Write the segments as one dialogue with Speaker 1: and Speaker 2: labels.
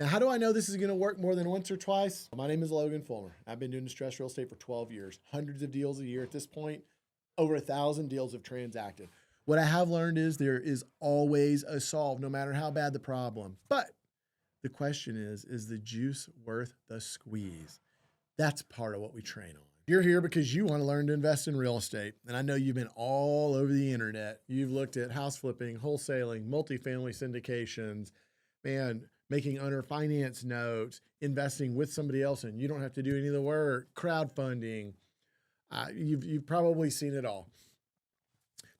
Speaker 1: Now, how do I know this is going to work more than once or twice? My name is Logan Fullmer. I've been doing distressed real estate for 12 years, hundreds of deals a year at this point, over 1,000 deals have transacted. What I have learned is there is always a solve, no matter how bad the problem. But the question is the juice worth the squeeze? That's part of what we train on. You're here because you want to learn to invest in real estate. And I know you've been all over the internet. You've looked at house flipping, wholesaling, multifamily syndications, making owner finance notes, investing with somebody else, and you don't have to do any of the work, crowdfunding. You've probably seen it all.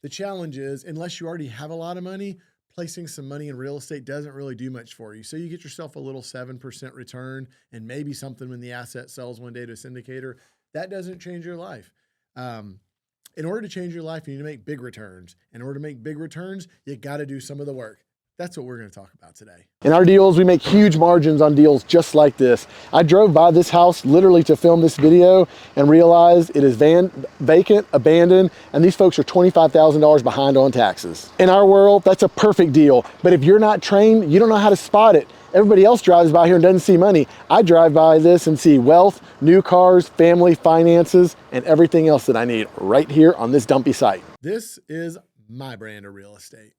Speaker 1: The challenge is, unless you already have a lot of money, placing some money in real estate doesn't really do much for you. So you get yourself a little 7% return and maybe something when the asset sells one day to a syndicator. That doesn't change your life. In order to change your life, you need to make big returns. In order to make big returns, you got to do some of the work. That's what we're going to talk about today. In our deals, we make huge margins on deals just like this. I drove by this house literally to film this video and realized it is vacant, abandoned, and these folks are $25,000 behind on taxes. In our world, that's a perfect deal. But if you're not trained, you don't know how to spot it. Everybody else drives by here and doesn't see money. I drive by this and see wealth, new cars, family, finances, and everything else that I need right here on this dumpy site. This is my brand of real estate.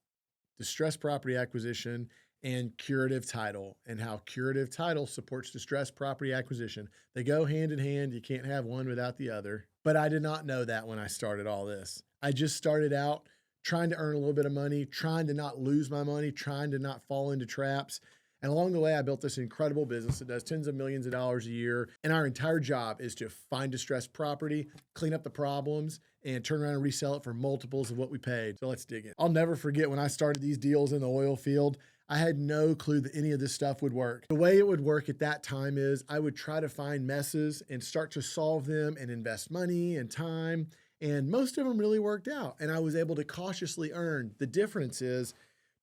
Speaker 1: Distressed property acquisition and curative title, and how curative title supports distressed property acquisition. They go hand in hand. You can't have one without the other. But I did not know that when I started all this. I just started out trying to earn a little bit of money, trying to not lose my money, trying to not fall into traps. And along the way, I built this incredible business that does tens of millions of dollars a year. And our entire job is to find distressed property, clean up the problems, and turn around and resell it for multiples of what we paid. So let's dig in. I'll never forget when I started these deals in the oil field, I had no clue that any of this stuff would work. The way it would work at that time is I would try to find messes and start to solve them and invest money and time. And most of them really worked out. And I was able to cautiously earn. The difference is,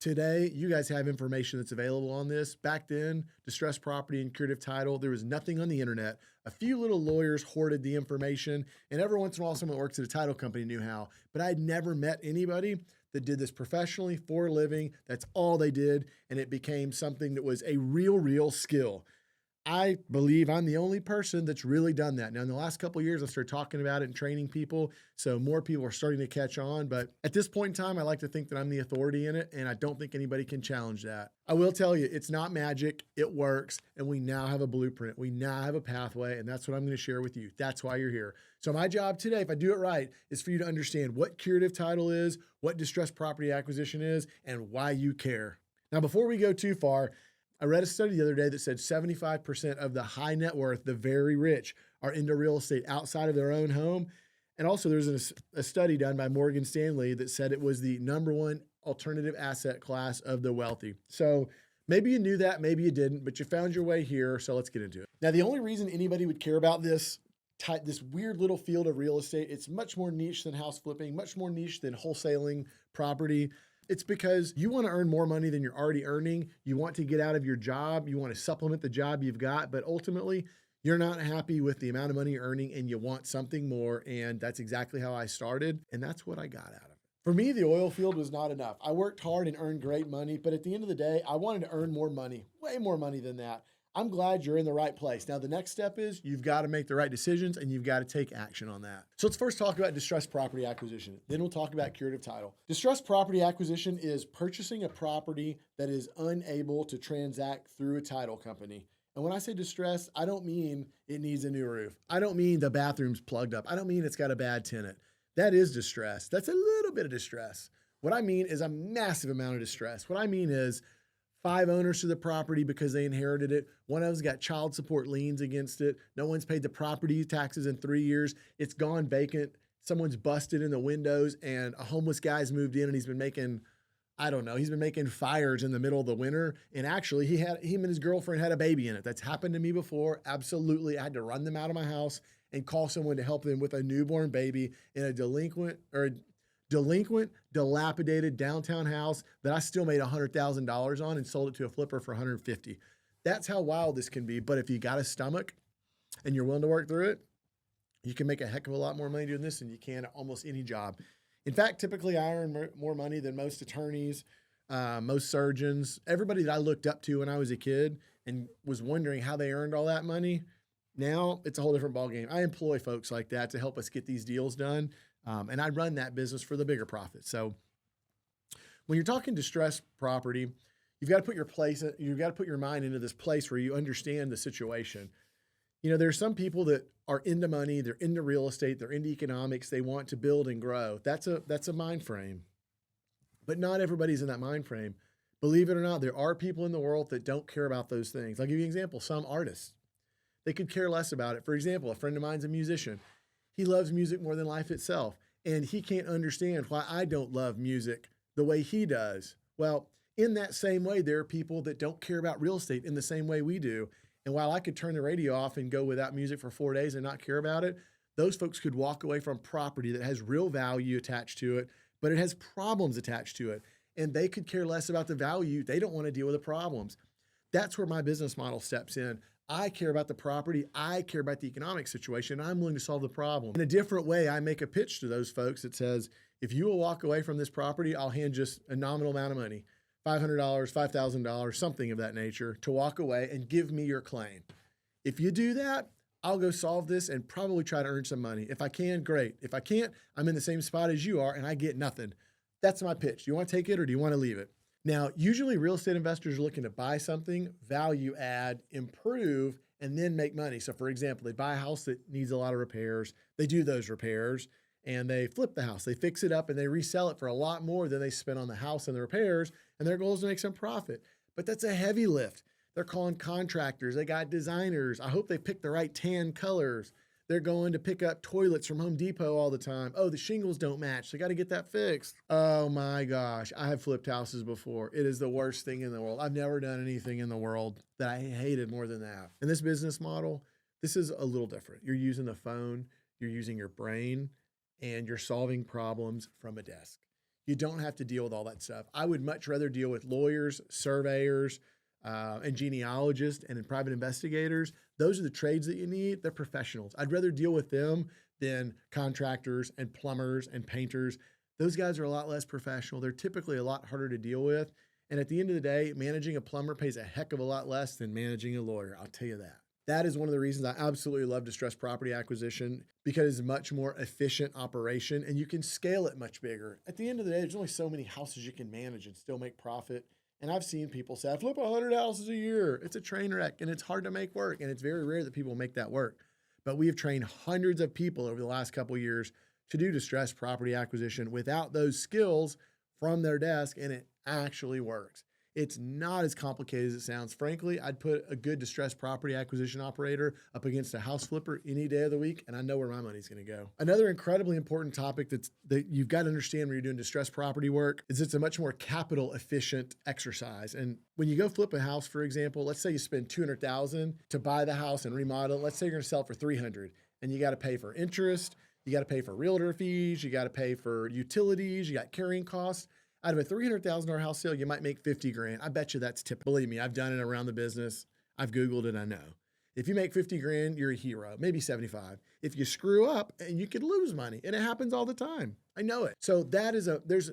Speaker 1: today, you guys have information that's available on this. Back then, distressed property and curative title, there was nothing on the internet. A few little lawyers hoarded the information, and every once in a while, someone that works at a title company knew how. But I'd never met anybody that did this professionally for a living. That's all they did, and it became something that was a real skill. I believe I'm the only person that's really done that. Now, in the last couple of years, I started talking about it and training people, so more people are starting to catch on. But at this point in time, I like to think that I'm the authority in it, and I don't think anybody can challenge that. I will tell you, it's not magic. It works, and we now have a blueprint. We now have a pathway, and that's what I'm going to share with you. That's why you're here. So my job today, if I do it right, is for you to understand what curative title is, what distressed property acquisition is, and why you care. Now, before we go too far, I read a study the other day that said 75% of the high net worth, the very rich, are into real estate outside of their own home. And also there's a study done by Morgan Stanley that said it was the #1 alternative asset class of the wealthy. So maybe you knew that, maybe you didn't, but you found your way here. So let's get into it. Now, the only reason anybody would care about this weird little field of real estate, it's much more niche than house flipping, much more niche than wholesaling property. It's because you want to earn more money than you're already earning. You want to get out of your job. You want to supplement the job you've got, but ultimately you're not happy with the amount of money you're earning and you want something more. And that's exactly how I started. And that's what I got out of it. For me, the oil field was not enough. I worked hard and earned great money, but at the end of the day, I wanted to earn more money, way more money than that. I'm glad you're in the right place. Now, the next step is you've got to make the right decisions and you've got to take action on that. So let's first talk about distressed property acquisition. Then we'll talk about curative title. Distressed property acquisition is purchasing a property that is unable to transact through a title company. And when I say distressed, I don't mean it needs a new roof. I don't mean the bathroom's plugged up. I don't mean it's got a bad tenant. That is distress. That's a little bit of distress. What I mean is a massive amount of distress. What I mean is 5 owners to the property because they inherited it. One of them's got child support liens against it. No one's paid the property taxes in 3 years. It's gone vacant. Someone's busted in the windows and a homeless guy's moved in and he's been making, I don't know, he's been making fires in the middle of the winter. And actually him and his girlfriend had a baby in it. That's happened to me before. Absolutely. I had to run them out of my house and call someone to help them with a newborn baby in a delinquent, dilapidated downtown house that I still made $100,000 on and sold it to a flipper for $150,000. That's how wild this can be. But if you got a stomach and you're willing to work through it, you can make a heck of a lot more money doing this than you can at almost any job. In fact, typically I earn more money than most attorneys, most surgeons, everybody that I looked up to when I was a kid and was wondering how they earned all that money. Now it's a whole different ballgame. I employ folks like that to help us get these deals done. And I run that business for the bigger profit. So when you're talking distressed property, you've got to you've got to put your mind into this place where you understand the situation. You know, there's some people that are into money, they're into real estate, they're into economics, they want to build and grow. That's a mind frame. But not everybody's in that mind frame. Believe it or not, there are people in the world that don't care about those things. I'll give you an example. Some artists, they could care less about it. For example, a friend of mine's a musician. He loves music more than life itself. And he can't understand why I don't love music the way he does. Well, in that same way, there are people that don't care about real estate in the same way we do. And while I could turn the radio off and go without music for 4 days and not care about it, those folks could walk away from property that has real value attached to it, but it has problems attached to it. And they could care less about the value. They don't want to deal with the problems. That's where my business model steps in. I care about the property. I care about the economic situation. I'm willing to solve the problem. In a different way, I make a pitch to those folks that says, if you will walk away from this property, I'll hand just a nominal amount of money, $500, $5,000, something of that nature, to walk away and give me your claim. If you do that, I'll go solve this and probably try to earn some money. If I can, great. If I can't, I'm in the same spot as you are and I get nothing. That's my pitch. Do you want to take it or do you want to leave it? Now, usually real estate investors are looking to buy something, value add, improve, and then make money. So for example, they buy a house that needs a lot of repairs. They do those repairs and they flip the house. They fix it up and they resell it for a lot more than they spent on the house and the repairs. And their goal is to make some profit. But that's a heavy lift. They're calling contractors. They got designers. I hope they pick the right tan colors. They're going to pick up toilets from Home Depot all the time. Oh, the shingles don't match. They got to get that fixed. Oh my gosh. I have flipped houses before. It is the worst thing in the world. I've never done anything in the world that I hated more than that. In this business model, this is a little different. You're using the phone, you're using your brain, and you're solving problems from a desk. You don't have to deal with all that stuff. I would much rather deal with lawyers, surveyors, and genealogists and private investigators. Those are the trades that you need. They're professionals. I'd rather deal with them than contractors and plumbers and painters. Those guys are a lot less professional. They're typically a lot harder to deal with. And at the end of the day, managing a plumber pays a heck of a lot less than managing a lawyer. I'll tell you that. That is one of the reasons I absolutely love distressed property acquisition, because it's a much more efficient operation and you can scale it much bigger. At the end of the day, there's only so many houses you can manage and still make profit. And I've seen people say, I flip 100 houses a year. It's a train wreck and it's hard to make work. And it's very rare that people make that work. But we have trained hundreds of people over the last couple of years to do distressed property acquisition without those skills from their desk. And it actually works. It's not as complicated as it sounds. Frankly, I'd put a good distressed property acquisition operator up against a house flipper any day of the week, and I know where my money's going to go. Another incredibly important topic that you've got to understand when you're doing distressed property work is it's a much more capital efficient exercise. And when you go flip a house, for example, let's say you spend $200,000 to buy the house and remodel it. Let's say you're going to sell it for $300,000, and you got to pay for interest, you got to pay for realtor fees, you got to pay for utilities, you got carrying costs. Out of a $300,000 house sale, you might make $50,000. I bet you that's typical. Believe me, I've done it around the business. I've Googled it, I know. If you make $50,000, you're a hero, maybe 75. If you screw up, and you could lose money, and it happens all the time. I know it. So that is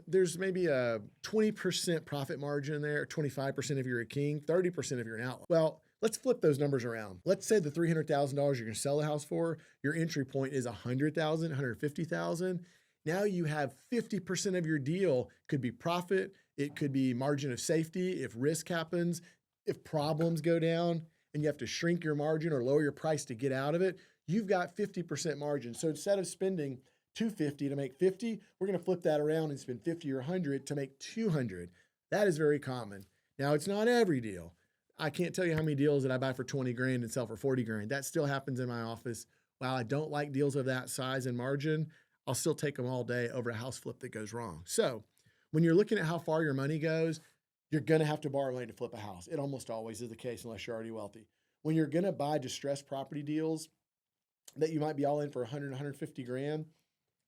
Speaker 1: there's maybe a 20% profit margin there, 25% if you're a king, 30% if you're an outlaw. Well, let's flip those numbers around. Let's say the $300,000 you're going to sell the house for, your entry point is $100,000, $150,000. Now you have 50% of your deal could be profit. It could be margin of safety. If risk happens, if problems go down and you have to shrink your margin or lower your price to get out of it, you've got 50% margin. So instead of spending $250 to make 50, we're going to flip that around and spend 50 or 100 to make 200. That is very common. Now it's not every deal. I can't tell you how many deals that I buy for 20 grand and sell for 40 grand. That still happens in my office. While I don't like deals of that size and margin, I'll still take them all day over a house flip that goes wrong. So when you're looking at how far your money goes, you're going to have to borrow money to flip a house. It almost always is the case unless you're already wealthy. When you're going to buy distressed property deals that you might be all in for 100, 150 grand,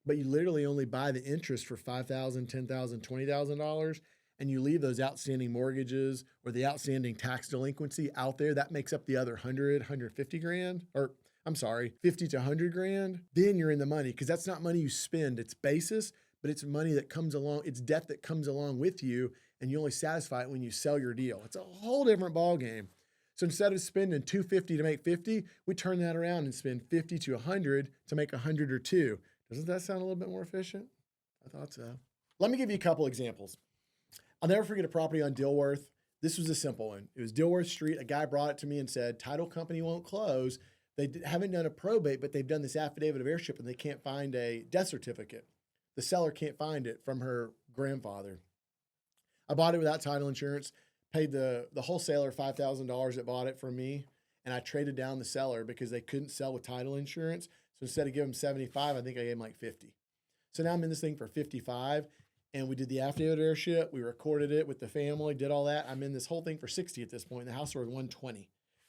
Speaker 1: but you literally only buy the interest for $5,000, $10,000, $20,000, and you leave those outstanding mortgages or the outstanding tax delinquency out there, that makes up the other 100, 150 grand, or I'm sorry, 50 to 100 grand, then you're in the money, because that's not money you spend. It's basis, but it's money that comes along. It's debt that comes along with you, and you only satisfy it when you sell your deal. It's a whole different ballgame. So instead of spending $250 to make 50, we turn that around and spend 50 to 100 to make 100 or two. Doesn't that sound a little bit more efficient? I thought so. Let me give you a couple examples. I'll never forget a property on Dilworth. This was a simple one. It was Dilworth Street. A guy brought it to me and said, title company won't close. They haven't done a probate, but they've done this affidavit of heirship and they can't find a death certificate. The seller can't find it from her grandfather. I bought it without title insurance, paid the wholesaler $5,000 that bought it from me, and I traded down the seller because they couldn't sell with title insurance. So instead of giving them 75, I think I gave them like 50. So now I'm in this thing for 55, and we did the affidavit of heirship. We recorded it with the family, did all that. I'm in this whole thing for 60 at this point. The house was worth 120.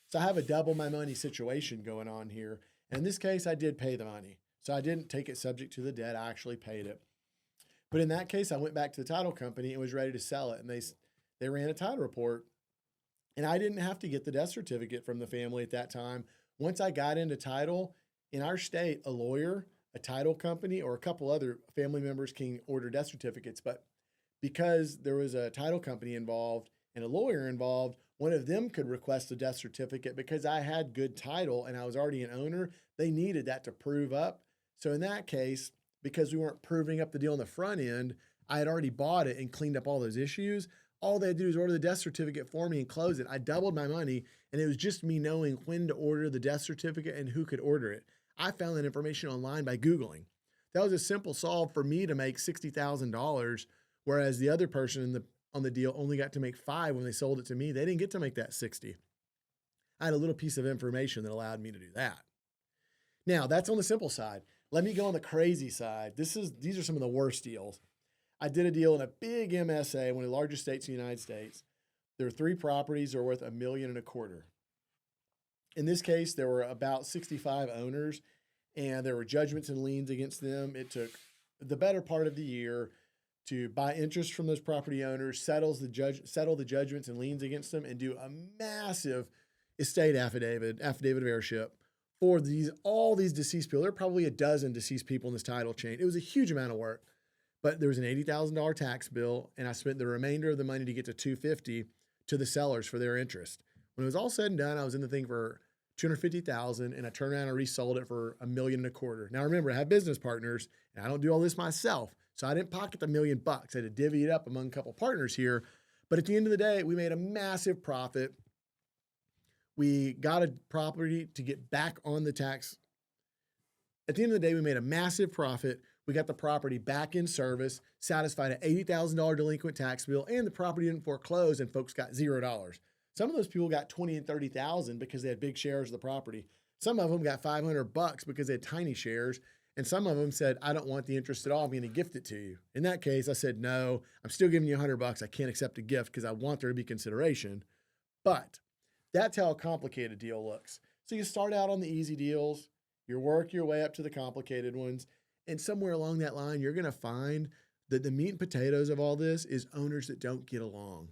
Speaker 1: So I have a double my money situation going on here. And in this case, I did pay the money. So I didn't take it subject to the debt. I actually paid it. But in that case, I went back to the title company and was ready to sell it. And they ran a title report. And I didn't have to get the death certificate from the family at that time. Once I got into title, in our state, a lawyer, a title company, or a couple other family members can order death certificates. But because there was a title company involved and a lawyer involved, one of them could request a death certificate because I had good title and I was already an owner. They needed that to prove up. So in that case, because we weren't proving up the deal on the front end, I had already bought it and cleaned up all those issues. All they had to do is order the death certificate for me and close it. I doubled my money, and it was just me knowing when to order the death certificate and who could order it. I found that information online by Googling. That was a simple solve for me to make $60,000, whereas the other person on the deal only got to make 5 when they sold it to me. They didn't get to make that 60. I had a little piece of information that allowed me to do that. Now, that's on the simple side. Let me go on the crazy side. These are some of the worst deals. I did a deal in a big MSA, one of the largest states in the United States. There were 3 properties that were worth $1.25 million. In this case, there were about 65 owners, and there were judgments and liens against them. It took the better part of the year to buy interest from those property owners, settle the judgments and liens against them, and do a massive estate affidavit of heirship for all these deceased people. There are probably a dozen deceased people in this title chain. It was a huge amount of work, but there was an $80,000 tax bill, and I spent the remainder of the money to get to $250,000 to the sellers for their interest. When it was all said and done, I was in the thing for $250,000, and I turned around and resold it for $1.25 million. Now remember, I have business partners, and I don't do all this myself, so I didn't pocket the $1 million. I had to divvy it up among a couple partners here. But at the end of the day, we made a massive profit. We got a property to get back on the tax. At the end of the day, we made a massive profit. We got the property back in service, satisfied an $80,000 delinquent tax bill, and the property didn't foreclose, and folks got $0. Some of those people got $20,000 and $30,000 because they had big shares of the property. Some of them got $500 because they had tiny shares. And some of them said, I don't want the interest at all. I'm going to gift it to you. In that case, I said, no, I'm still giving you $100. I can't accept a gift because I want there to be consideration. But that's how a complicated deal looks. So you start out on the easy deals, you work your way up to the complicated ones. And somewhere along that line, you're going to find that the meat and potatoes of all this is owners that don't get along.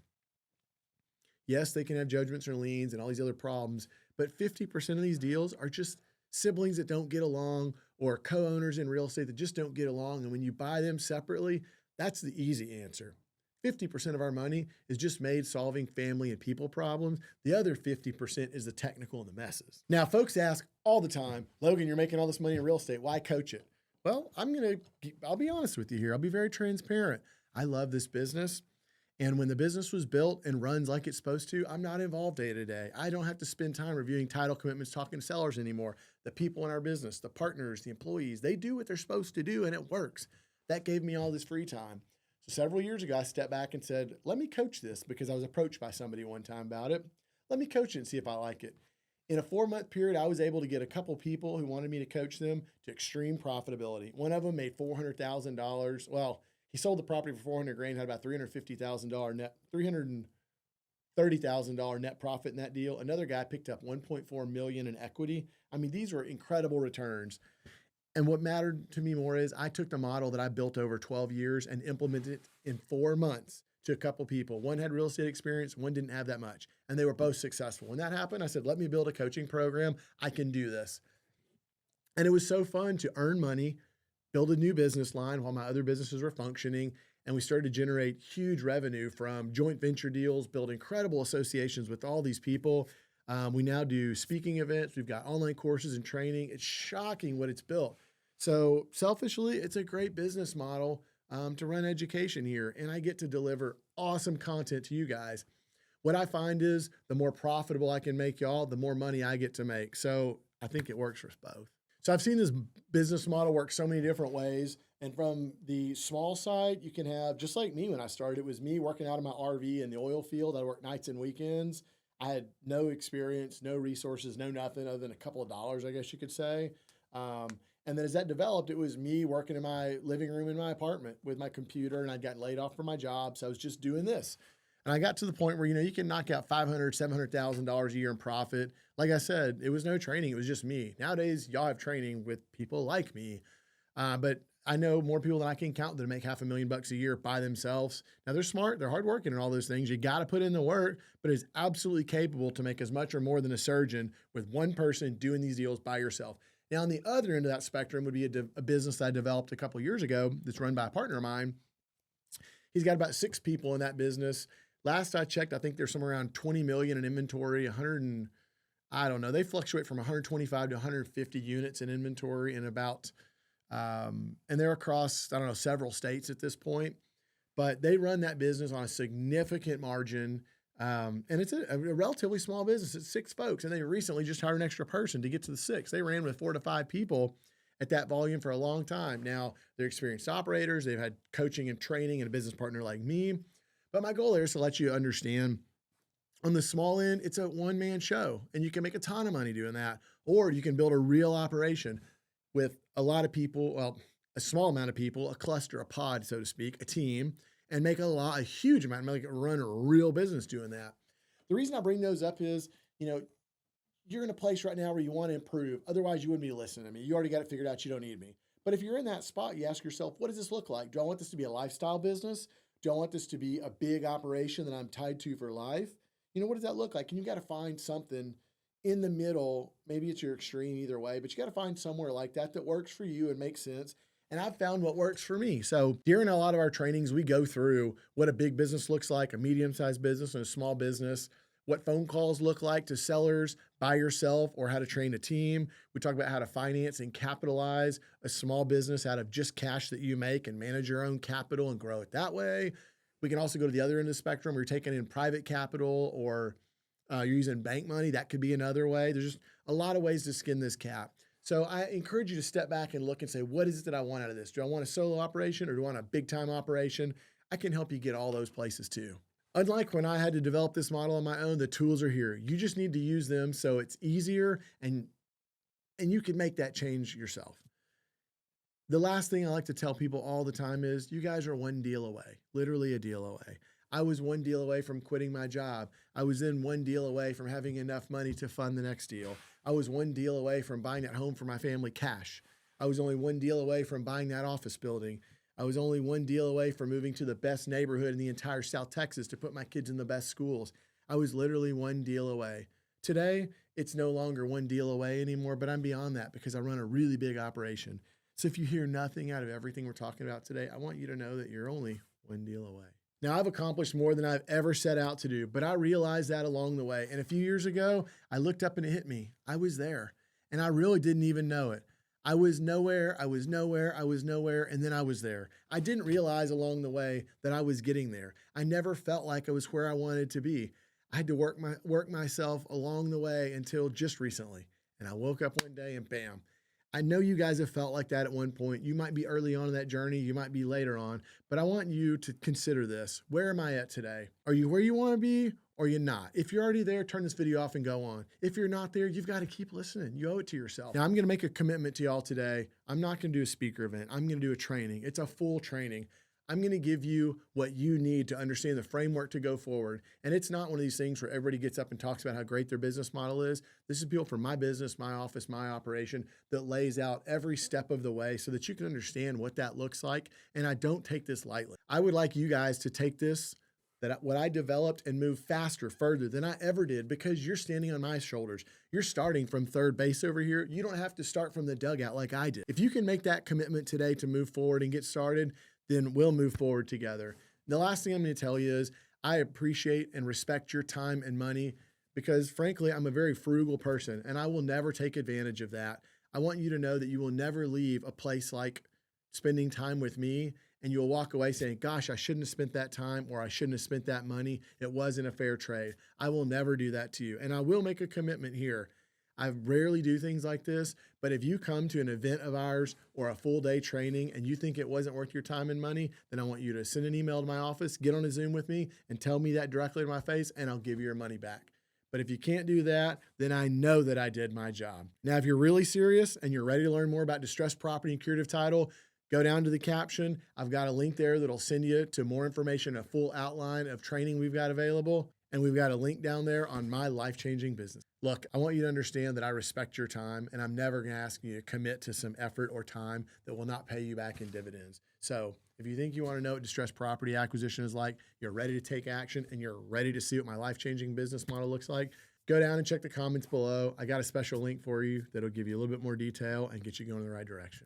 Speaker 1: Yes, they can have judgments or liens and all these other problems, but 50% of these deals are just siblings that don't get along or co-owners in real estate that just don't get along. And when you buy them separately, that's the easy answer. 50% of our money is just made solving family and people problems. The other 50% is the technical and the messes. Now, folks ask all the time, Logan, you're making all this money in real estate. Why coach it? Well, I'll be honest with you here. I'll be very transparent. I love this business. And when the business was built and runs like it's supposed to, I'm not involved day to day. I don't have to spend time reviewing title commitments, talking to sellers anymore. The people in our business, the partners, the employees, they do what they're supposed to do and it works. That gave me all this free time. So several years ago, I stepped back and said, let me coach this because I was approached by somebody one time about it. Let me coach it and see if I like it. In a 4-month period, I was able to get a couple people who wanted me to coach them to extreme profitability. One of them made $400,000. Well, he sold the property for $400,000, had about $330,000 net profit in that deal. Another guy picked up $1.4 million in equity. I mean, these were incredible returns. And what mattered to me more is I took the model that I built over 12 years and implemented it in 4 months to a couple people. One had real estate experience, one didn't have that much, and they were both successful. When that happened, I said, let me build a coaching program. I can do this. And it was so fun to earn money, build a new business line while my other businesses were functioning, and we started to generate huge revenue from joint venture deals, build incredible associations with all these people. We now do speaking events. We've got online courses and training. It's shocking what it's built. So selfishly, it's a great business model to run education here. And I get to deliver awesome content to you guys. What I find is the more profitable I can make y'all, the more money I get to make. So I think it works for us both. So I've seen this business model work so many different ways. And from the small side, you can have, just like me when I started, it was me working out of my RV in the oil field. I worked nights and weekends. I had no experience, no resources, no nothing other than a couple of dollars, I guess you could say. And then as that developed, it was me working in my living room in my apartment with my computer, and I'd gotten laid off from my job. So I was just doing this. And I got to the point where, you can knock out $500,000, $700,000 a year in profit. Like I said, it was no training. It was just me. Nowadays, y'all have training with people like me. But I know more people than I can count that make $500,000 a year by themselves. Now they're smart, they're hardworking and all those things. You got to put in the work, but it's absolutely capable to make as much or more than a surgeon with one person doing these deals by yourself. Now on the other end of that spectrum would be a business I developed a couple of years ago that's run by a partner of mine. He's got about 6 people in that business. Last I checked, I think there's somewhere around 20 million in inventory, I don't know. They fluctuate from 125 to 150 units in inventory in about, and they're across, I don't know, several states at this point, but they run that business on a significant margin. And it's a relatively small business. It's 6 folks, and they recently just hired an extra person to get to the 6. They ran with 4 to 5 people at that volume for a long time. Now they're experienced operators. They've had coaching and training and a business partner like me. But my goal here is to let you understand on the small end, it's a one-man show, and you can make a ton of money doing that, or you can build a real operation with a lot of people, well, a small amount of people, a cluster, a pod, so to speak, a team, and make a huge amount of money, run a real business doing that. The reason I bring those up is, you're in a place right now where you want to improve. Otherwise, you wouldn't be listening to me. You already got it figured out. You don't need me. But if you're in that spot, you ask yourself, what does this look like? Do I want this to be a lifestyle business? Do I want this to be a big operation that I'm tied to for life? What does that look like? And you got to find something in the middle. Maybe it's your extreme either way, but you got to find somewhere like that that works for you and makes sense. And I've found what works for me. So during a lot of our trainings, we go through what a big business looks like, a medium-sized business and a small business, what phone calls look like to sellers by yourself, or how to train a team. We talk about how to finance and capitalize a small business out of just cash that you make and manage your own capital and grow it that way. We can also go to the other end of the spectrum where you're taking in private capital, or you're using bank money. That could be another way. There's just a lot of ways to skin this cat. So I encourage you to step back and look and say, what is it that I want out of this? Do I want a solo operation, or do I want a big time operation? I can help you get all those places too. Unlike when I had to develop this model on my own, the tools are here. You just need to use them so it's easier, and you can make that change yourself. The last thing I like to tell people all the time is you guys are one deal away, literally a deal away. I was one deal away from quitting my job. I was then one deal away from having enough money to fund the next deal. I was one deal away from buying that home for my family cash. I was only one deal away from buying that office building. I was only one deal away from moving to the best neighborhood in the entire South Texas to put my kids in the best schools. I was literally one deal away. Today, it's no longer one deal away anymore, but I'm beyond that because I run a really big operation. So if you hear nothing out of everything we're talking about today, I want you to know that you're only one deal away. Now, I've accomplished more than I've ever set out to do, but I realized that along the way. And a few years ago, I looked up and it hit me. I was there, and I really didn't even know it. I was nowhere, I was nowhere, I was nowhere, and then I was there. I didn't realize along the way that I was getting there. I never felt like I was where I wanted to be. I had to work myself along the way until just recently. And I woke up one day and bam. I know you guys have felt like that at one point. You might be early on in that journey, you might be later on, but I want you to consider this. Where am I at today? Are you where you want to be, or you're not? If you're already there, turn this video off and go on. If you're not there, you've got to keep listening. You owe it to yourself. Now, I'm going to make a commitment to y'all today. I'm not going to do a speaker event. I'm going to do a training. It's a full training. I'm going to give you what you need to understand the framework to go forward. And it's not one of these things where everybody gets up and talks about how great their business model is. This is people from my business, my office, my operation that lays out every step of the way so that you can understand what that looks like. And I don't take this lightly. I would like you guys to take this, what I developed, and move faster, further than I ever did, because you're standing on my shoulders. You're starting from third base over here. You don't have to start from the dugout like I did. If you can make that commitment today to move forward and get started, then we'll move forward together. The last thing I'm going to tell you is I appreciate and respect your time and money, because frankly, I'm a very frugal person and I will never take advantage of that. I want you to know that you will never leave a place like spending time with me and you'll walk away saying, gosh, I shouldn't have spent that time or I shouldn't have spent that money. It wasn't a fair trade. I will never do that to you. And I will make a commitment here. I rarely do things like this, but if you come to an event of ours or a full day training and you think it wasn't worth your time and money, then I want you to send an email to my office, get on a Zoom with me and tell me that directly to my face and I'll give you your money back. But if you can't do that, then I know that I did my job. Now, if you're really serious and you're ready to learn more about distressed property and curative title, go down to the caption. I've got a link there that'll send you to more information, a full outline of training we've got available. And we've got a link down there on my life-changing business. Look, I want you to understand that I respect your time and I'm never going to ask you to commit to some effort or time that will not pay you back in dividends. So if you think you want to know what distressed property acquisition is like, you're ready to take action and you're ready to see what my life-changing business model looks like, go down and check the comments below. I got a special link for you that'll give you a little bit more detail and get you going in the right direction.